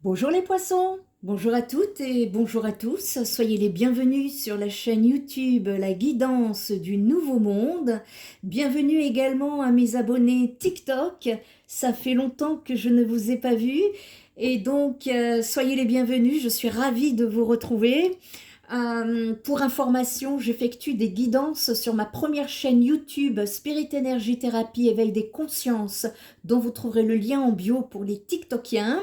Bonjour les poissons, bonjour à toutes et bonjour à tous. Soyez les bienvenus sur la chaîne YouTube La Guidance du Nouveau Monde. Bienvenue également à mes abonnés TikTok. Ça fait longtemps que je ne vous ai pas vus et donc soyez les bienvenus. Je suis ravie de vous retrouver. Pour information, j'effectue des guidances sur ma première chaîne YouTube Spirit Energy Thérapie Éveil des consciences, dont vous trouverez le lien en bio pour les TikTokiens.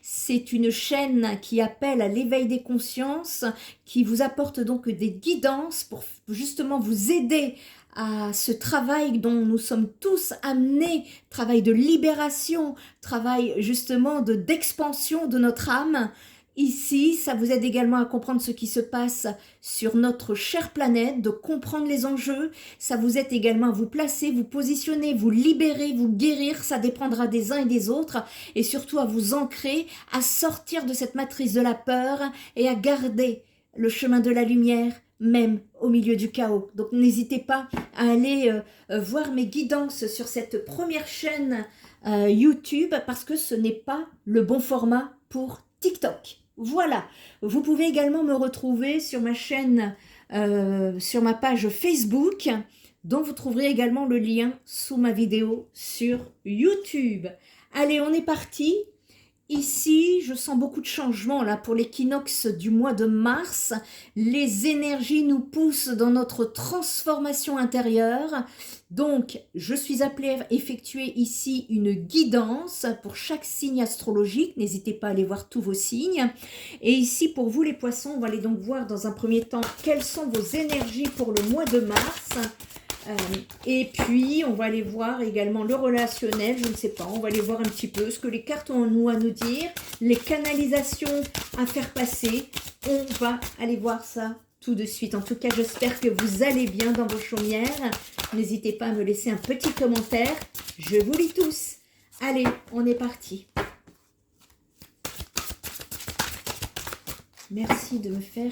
C'est une chaîne qui appelle à l'éveil des consciences, qui vous apporte donc des guidances pour justement vous aider à ce travail dont nous sommes tous amenés, travail de libération, travail justement d'expansion de notre âme. Ici, ça vous aide également à comprendre ce qui se passe sur notre chère planète, de comprendre les enjeux. Ça vous aide également à vous placer, vous positionner, vous libérer, vous guérir. Ça dépendra des uns et des autres. Et surtout à vous ancrer, à sortir de cette matrice de la peur et à garder le chemin de la lumière, même au milieu du chaos. Donc n'hésitez pas à aller voir mes guidances sur cette première chaîne YouTube parce que ce n'est pas le bon format pour TikTok. Voilà, vous pouvez également me retrouver sur ma chaîne, sur ma page Facebook, dont vous trouverez également le lien sous ma vidéo sur YouTube. Allez, on est parti. Ici, je sens beaucoup de changements là pour l'équinoxe du mois de mars. Les énergies nous poussent dans notre transformation intérieure. Donc, je suis appelée à effectuer ici une guidance pour chaque signe astrologique. N'hésitez pas à aller voir tous vos signes. Et ici, pour vous les poissons, on va aller donc voir dans un premier temps quelles sont vos énergies pour le mois de mars. Et puis, on va aller voir également le relationnel, je ne sais pas, on va aller voir un petit peu ce que les cartes ont à nous dire, les canalisations à faire passer. On va aller voir ça tout de suite. En tout cas, j'espère que vous allez bien dans vos chaumières. N'hésitez pas à me laisser un petit commentaire. Je vous lis tous. Allez, on est parti. Merci de me faire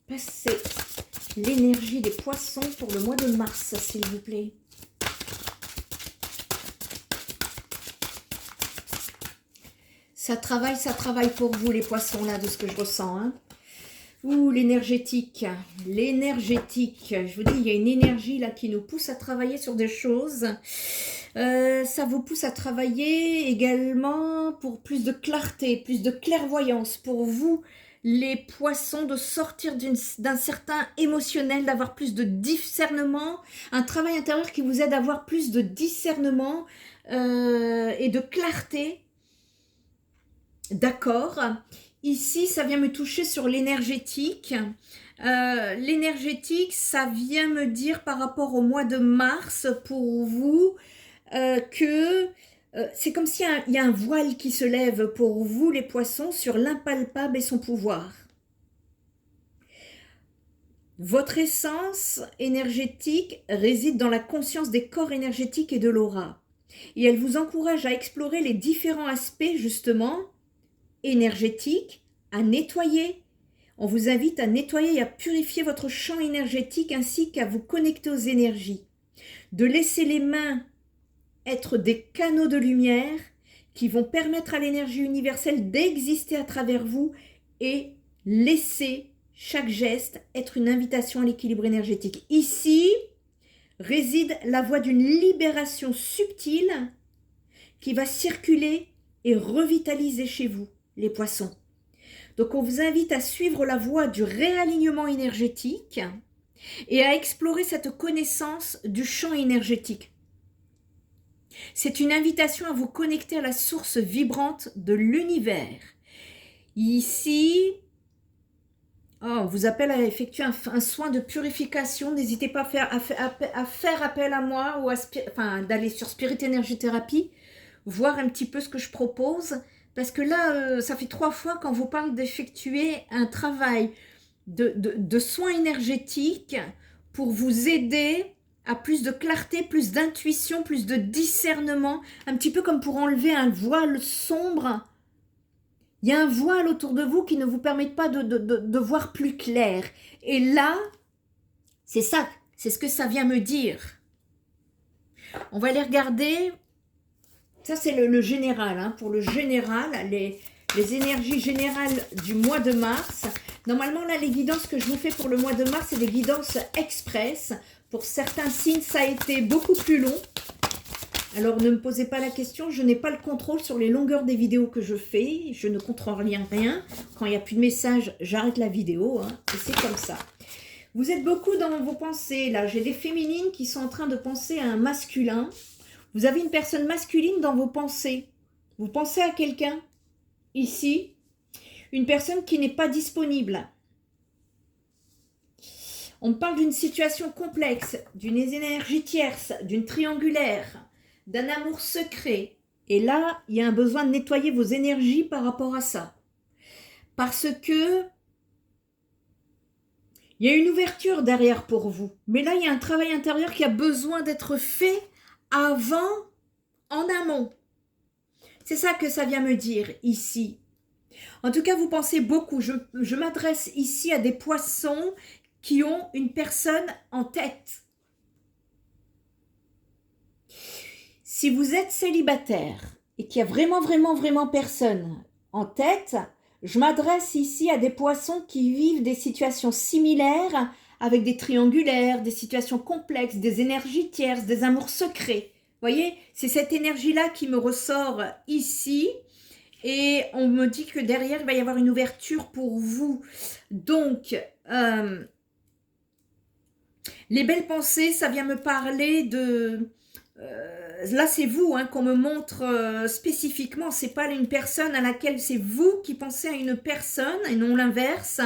passer l'énergie des poissons pour le mois de mars, s'il vous plaît. Ça travaille pour vous les poissons là, de ce que je ressens. Hein. Ouh, l'énergétique. L'énergétique. Je vous dis, il y a une énergie là qui nous pousse à travailler sur des choses. Ça vous pousse à travailler également pour plus de clarté, plus de clairvoyance pour vous. Les poissons, de sortir d'un certain émotionnel, d'avoir plus de discernement, un travail intérieur qui vous aide à avoir plus de discernement et de clarté. D'accord. Ici, ça vient me toucher sur l'énergétique. L'énergétique, ça vient me dire par rapport au mois de mars pour vous que c'est comme s'il y a un voile qui se lève pour vous, les poissons, sur l'impalpable et son pouvoir. Votre essence énergétique réside dans la conscience des corps énergétiques et de l'aura. Et elle vous encourage à explorer les différents aspects, justement, énergétiques, à nettoyer. On vous invite à nettoyer et à purifier votre champ énergétique ainsi qu'à vous connecter aux énergies. De laisser les mains être des canaux de lumière qui vont permettre à l'énergie universelle d'exister à travers vous et laisser chaque geste être une invitation à l'équilibre énergétique. Ici réside la voie d'une libération subtile qui va circuler et revitaliser chez vous, les poissons. Donc on vous invite à suivre la voie du réalignement énergétique et à explorer cette connaissance du champ énergétique. C'est une invitation à vous connecter à la source vibrante de l'univers. Ici, on vous appelle à effectuer un soin de purification. N'hésitez pas à faire appel à moi ou d'aller sur Spirit Energy Thérapie, voir un petit peu ce que je propose. Parce que là, ça fait 3 fois qu'on vous parle d'effectuer un travail de soins énergétiques pour vous aider à plus de clarté, plus d'intuition, plus de discernement, un petit peu comme pour enlever un voile sombre. Il y a un voile autour de vous qui ne vous permet pas de voir plus clair. Et là, c'est ça, c'est ce que ça vient me dire. On va aller regarder, ça c'est le général, hein. Pour le général, les énergies générales du mois de mars. Normalement, là, les guidances que je vous fais pour le mois de mars, c'est des guidances express. Pour certains signes, ça a été beaucoup plus long. Alors, ne me posez pas la question, je n'ai pas le contrôle sur les longueurs des vidéos que je fais. Je ne contrôle rien. Quand il n'y a plus de messages, j'arrête la vidéo. Hein, et c'est comme ça. Vous êtes beaucoup dans vos pensées. Là, j'ai des féminines qui sont en train de penser à un masculin. Vous avez une personne masculine dans vos pensées. Vous pensez à quelqu'un, ici, une personne qui n'est pas disponible. On parle d'une situation complexe, d'une énergie tierce, d'une triangulaire, d'un amour secret. Et là, il y a un besoin de nettoyer vos énergies par rapport à ça. Parce que il y a une ouverture derrière pour vous. Mais là, il y a un travail intérieur qui a besoin d'être fait avant, en amont. C'est ça que ça vient me dire ici. En tout cas, vous pensez beaucoup. Je m'adresse ici à des poissons qui ont une personne en tête. Si vous êtes célibataire et qu'il y a vraiment personne en tête, je m'adresse ici à des poissons qui vivent des situations similaires avec des triangulaires, des situations complexes, des énergies tierces, des amours secrets. Vous voyez, c'est cette énergie-là qui me ressort ici. Et on me dit que derrière, il va y avoir une ouverture pour vous. Donc, les belles pensées, ça vient me parler de... là, c'est vous hein, qu'on me montre spécifiquement. C'est pas une personne à laquelle c'est vous qui pensez à une personne et non l'inverse.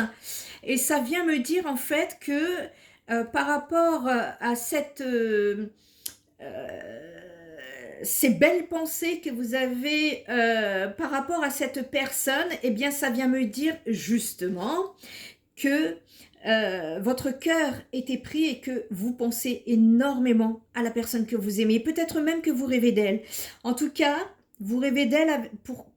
Et ça vient me dire en fait que par rapport à cette... ces belles pensées que vous avez par rapport à cette personne, eh bien, ça vient me dire justement que votre cœur était pris et que vous pensez énormément à la personne que vous aimez. Peut-être même que vous rêvez d'elle. En tout cas, vous rêvez d'elle pour...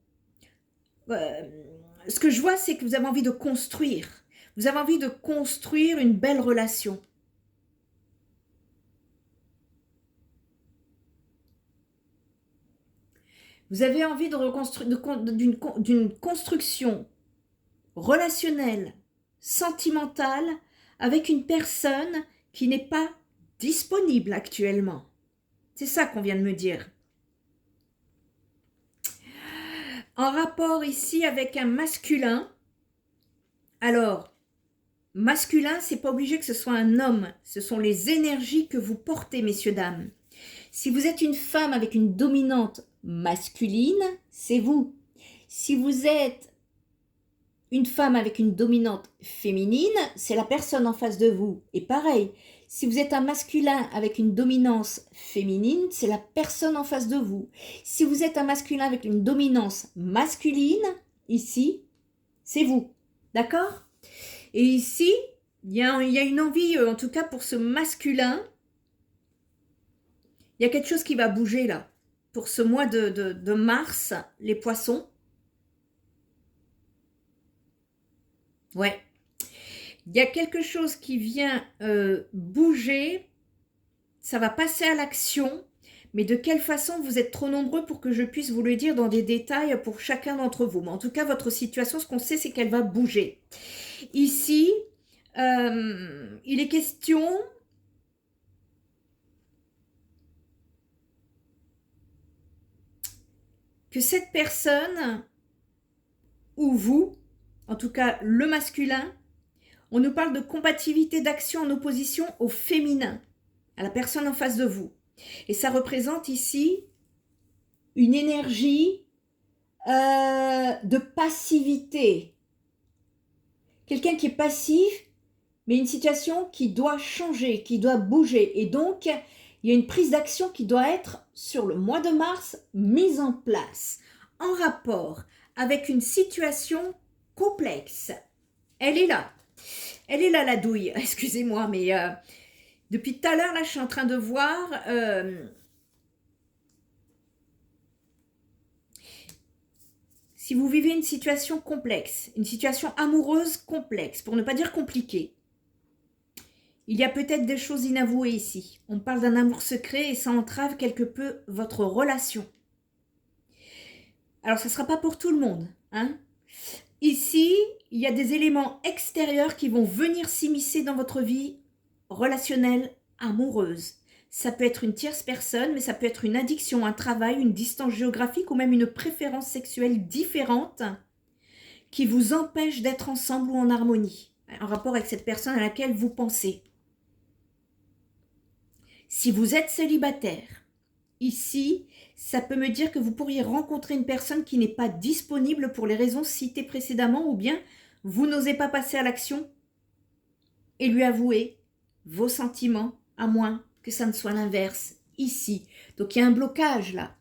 ce que je vois, c'est que vous avez envie de construire. Vous avez envie de construire une belle relation. Vous avez envie de reconstruire d'une construction relationnelle, sentimentale, avec une personne qui n'est pas disponible actuellement. C'est ça qu'on vient de me dire. En rapport ici avec un masculin, alors, masculin, c'est pas obligé que ce soit un homme, ce sont les énergies que vous portez, messieurs, dames. Si vous êtes une femme avec une dominante masculine, c'est vous. Si vous êtes une femme avec une dominante féminine, c'est la personne en face de vous. Et pareil, si vous êtes un masculin avec une dominance féminine, c'est la personne en face de vous. Si vous êtes un masculin avec une dominance masculine, ici, c'est vous. D'accord? Et ici, il y a une envie, en tout cas pour ce masculin, il y a quelque chose qui va bouger là. Pour ce mois de mars, les poissons. Ouais. Il y a quelque chose qui vient bouger. Ça va passer à l'action. Mais de quelle façon vous êtes trop nombreux pour que je puisse vous le dire dans des détails pour chacun d'entre vous. Mais en tout cas, votre situation, ce qu'on sait, c'est qu'elle va bouger. Ici, il est question... que cette personne, ou vous, en tout cas le masculin, on nous parle de compatibilité d'action en opposition au féminin, à la personne en face de vous. Et ça représente ici une énergie de passivité. Quelqu'un qui est passif, mais une situation qui doit changer, qui doit bouger. Et donc, il y a une prise d'action qui doit être, sur le mois de mars, mise en place, en rapport avec une situation complexe. Elle est là. Elle est là, la douille. Excusez-moi, mais depuis tout à l'heure, là, je suis en train de voir... si vous vivez une situation complexe, une situation amoureuse complexe, pour ne pas dire compliquée, il y a peut-être des choses inavouées ici. On parle d'un amour secret et ça entrave quelque peu votre relation. Alors, ça ne sera pas pour tout le monde, hein. Ici, il y a des éléments extérieurs qui vont venir s'immiscer dans votre vie relationnelle, amoureuse. Ça peut être une tierce personne, mais ça peut être une addiction, un travail, une distance géographique ou même une préférence sexuelle différente qui vous empêche d'être ensemble ou en harmonie, en rapport avec cette personne à laquelle vous pensez. Si vous êtes célibataire, ici, ça peut me dire que vous pourriez rencontrer une personne qui n'est pas disponible pour les raisons citées précédemment, ou bien vous n'osez pas passer à l'action et lui avouer vos sentiments, à moins que ça ne soit l'inverse ici. Donc il y a un blocage là.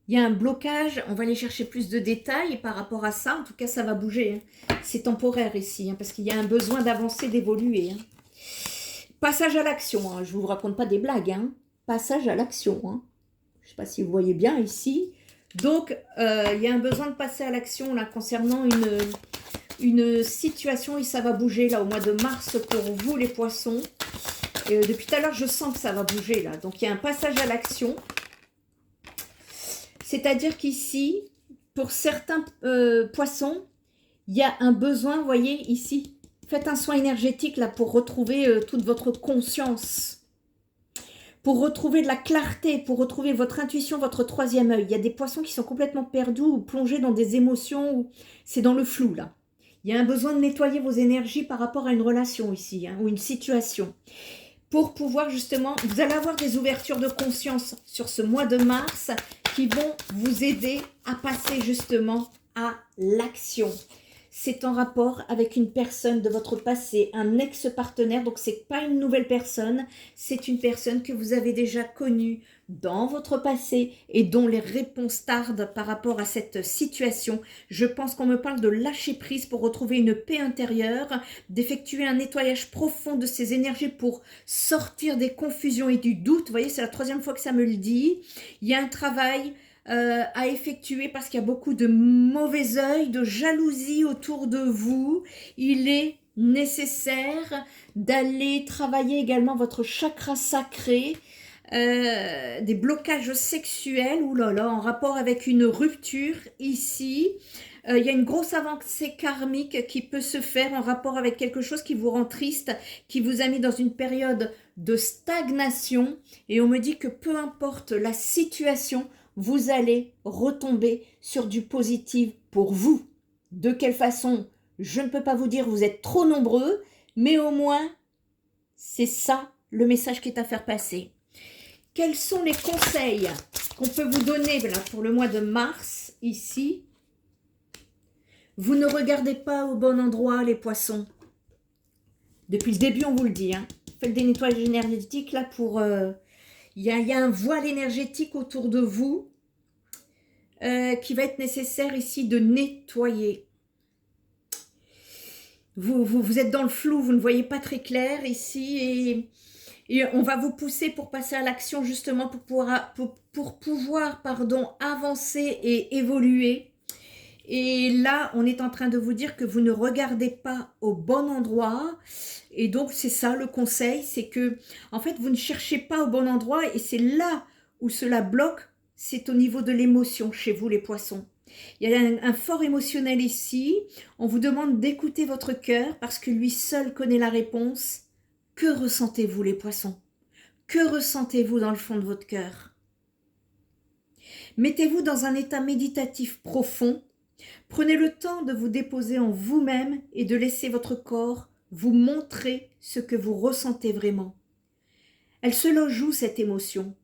Il y a un blocage, on va aller chercher plus de détails par rapport à ça. En tout cas, ça va bouger, hein. C'est temporaire ici, hein, parce qu'il y a un besoin d'avancer, d'évoluer, hein. Passage à l'action, hein. Je ne vous raconte pas des blagues, hein. Passage à l'action, hein. Je ne sais pas si vous voyez bien ici. Donc, il y a un besoin de passer à l'action là concernant une situation et ça va bouger là au mois de mars pour vous les poissons. Depuis tout à l'heure, je sens que ça va bouger là. Donc, il y a un passage à l'action. C'est-à-dire qu'ici, pour certains poissons, il y a un besoin, vous voyez ici. Faites un soin énergétique là pour retrouver toute votre conscience. Pour retrouver de la clarté, pour retrouver votre intuition, votre troisième œil. Il y a des poissons qui sont complètement perdus ou plongés dans des émotions, ou c'est dans le flou là. Il y a un besoin de nettoyer vos énergies par rapport à une relation ici, hein, ou une situation. Pour pouvoir justement, vous allez avoir des ouvertures de conscience sur ce mois de mars qui vont vous aider à passer justement à l'action. C'est en rapport avec une personne de votre passé, un ex-partenaire. Donc, ce n'est pas une nouvelle personne, c'est une personne que vous avez déjà connue dans votre passé et dont les réponses tardent par rapport à cette situation. Je pense qu'on me parle de lâcher prise pour retrouver une paix intérieure, d'effectuer un nettoyage profond de ces énergies pour sortir des confusions et du doute. Vous voyez, c'est la troisième fois que ça me le dit. Il y a un travail à effectuer parce qu'il y a beaucoup de mauvais œil, de jalousie autour de vous. Il est nécessaire d'aller travailler également votre chakra sacré, des blocages sexuels, oulala, en rapport avec une rupture ici. Il y a une grosse avancée karmique qui peut se faire en rapport avec quelque chose qui vous rend triste, qui vous a mis dans une période de stagnation. Et on me dit que peu importe la situation, vous allez retomber sur du positif pour vous. De quelle façon? Je ne peux pas vous dire, vous êtes trop nombreux, mais au moins, c'est ça le message qui est à faire passer. Quels sont les conseils qu'on peut vous donner là, pour le mois de mars, ici? Vous ne regardez pas au bon endroit, les poissons. Depuis le début, on vous le dit, hein. Faites des nettoyages énergétiques là pour... Il y a un voile énergétique autour de vous qui va être nécessaire ici de nettoyer. Vous êtes dans le flou, vous ne voyez pas très clair ici et on va vous pousser pour passer à l'action justement pour pouvoir avancer et évoluer. Et là, on est en train de vous dire que vous ne regardez pas au bon endroit. Et donc, c'est ça le conseil, c'est que, en fait, vous ne cherchez pas au bon endroit et c'est là où cela bloque, c'est au niveau de l'émotion chez vous, les poissons. Il y a un fort émotionnel ici. On vous demande d'écouter votre cœur parce que lui seul connaît la réponse. Que ressentez-vous, les poissons? Que ressentez-vous dans le fond de votre cœur? Mettez-vous dans un état méditatif profond. Prenez le temps de vous déposer en vous-même et de laisser votre corps vous montrer ce que vous ressentez vraiment. Elle se loge où, cette émotion?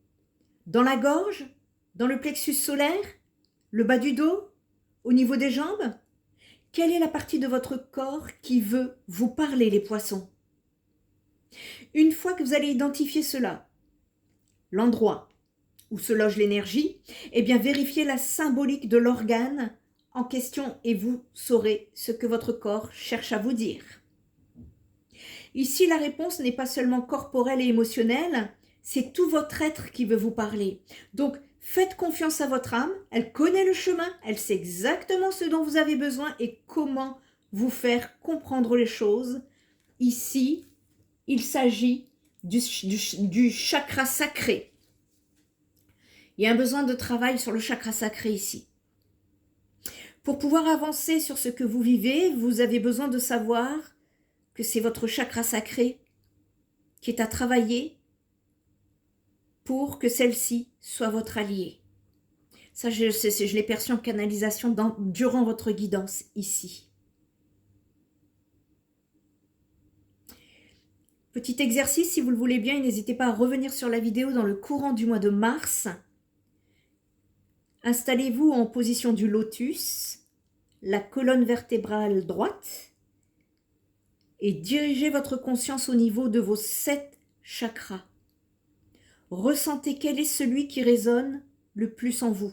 Dans la gorge? Dans le plexus solaire? Le bas du dos? Au niveau des jambes? Quelle est la partie de votre corps qui veut vous parler, les poissons? Une fois que vous allez identifier cela, l'endroit où se loge l'énergie, eh bien vérifiez la symbolique de l'organe en question et vous saurez ce que votre corps cherche à vous dire. Ici, la réponse n'est pas seulement corporelle et émotionnelle, c'est tout votre être qui veut vous parler. Donc, faites confiance à votre âme, elle connaît le chemin, elle sait exactement ce dont vous avez besoin et comment vous faire comprendre les choses. Ici, il s'agit du chakra sacré. Il y a un besoin de travail sur le chakra sacré ici. Pour pouvoir avancer sur ce que vous vivez, vous avez besoin de savoir que c'est votre chakra sacré qui est à travailler pour que celle-ci soit votre alliée. Ça, je l'ai perçu en canalisation durant votre guidance ici. Petit exercice, si vous le voulez bien, n'hésitez pas à revenir sur la vidéo dans le courant du mois de mars. Installez-vous en position du lotus, la colonne vertébrale droite, et dirigez votre conscience au niveau de vos 7 chakras. Ressentez quel est celui qui résonne le plus en vous.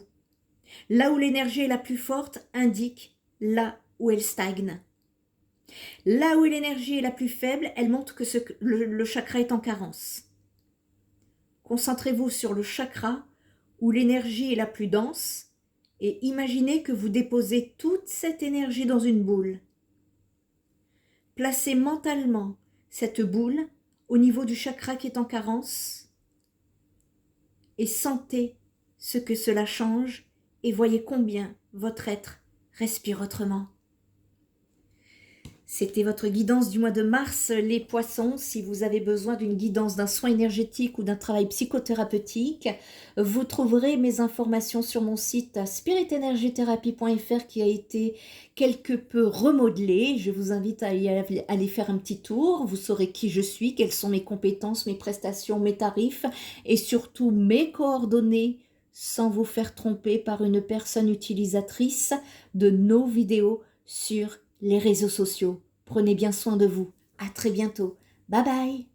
Là où l'énergie est la plus forte indique là où elle stagne. Là où l'énergie est la plus faible, elle montre que le chakra est en carence. Concentrez-vous sur le chakra où l'énergie est la plus dense et imaginez que vous déposez toute cette énergie dans une boule. Placez mentalement cette boule au niveau du chakra qui est en carence et sentez ce que cela change et voyez combien votre être respire autrement. C'était votre guidance du mois de mars, les poissons. Si vous avez besoin d'une guidance, d'un soin énergétique ou d'un travail psychothérapeutique, vous trouverez mes informations sur mon site spiritenergietherapie.fr qui a été quelque peu remodelé. Je vous invite à aller faire un petit tour. Vous saurez qui je suis, quelles sont mes compétences, mes prestations, mes tarifs et surtout mes coordonnées sans vous faire tromper par une personne utilisatrice de nos vidéos sur les réseaux sociaux. Prenez bien soin de vous. À très bientôt. Bye bye.